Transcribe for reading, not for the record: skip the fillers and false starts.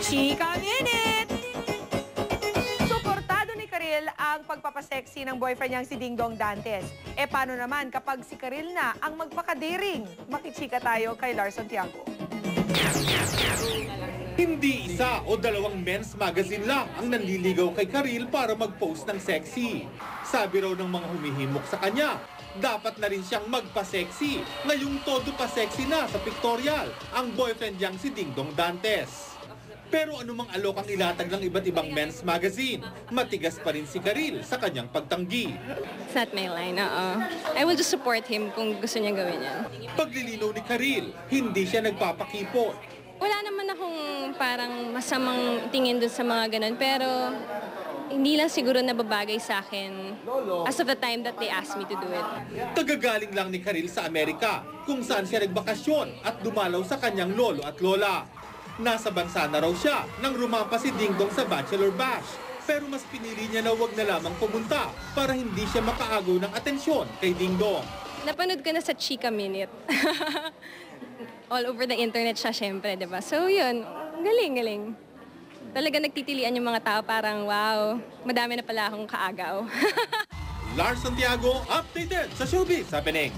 Chika Minute! Suportado ni Karil ang pagpapasexy ng boyfriend niyang si Dingdong Dantes. E paano naman kapag si Karil na ang magpakadiring? Makichika tayo kay Larson Tiago. Hindi isa o dalawang men's magazine lang ang nanliligaw kay Karil para mag-post ng sexy. Sabi raw ng mga humihimok sa kanya, dapat na rin siyang magpa-sexy. Ngayong todo pa sexy na sa pictorial ang boyfriend niyang si Dingdong Dantes. Pero anumang alok ang ilatag ng iba't ibang men's magazine, matigas pa rin si Karil sa kanyang pagtanggi. It's not my line, I will just support him kung gusto niya gawin yan. Paglilinaw ni Karil, hindi siya nagpapakipot. Wala naman akong parang masamang tingin dun sa mga ganun, pero hindi lang siguro nababagay sa akin as of the time that they asked me to do it. Tagagaling lang ni Karil sa Amerika, kung saan siya nagbakasyon at dumalaw sa kanyang lolo at lola. Nasa bansa na raw siya nang rumampa si Dingdong sa Bachelor Bash. Pero mas pinili niya na wag na lamang pumunta para hindi siya makaagaw ng atensyon kay Dingdong. Napanood ko na sa Chika Minute. All over the internet siya, syempre, diba? So yun, galing. Talaga nagtitilian yung mga tao, parang wow, madami na pala akong kaagaw. Larson Tiago, updated sa Showbiz Happenings.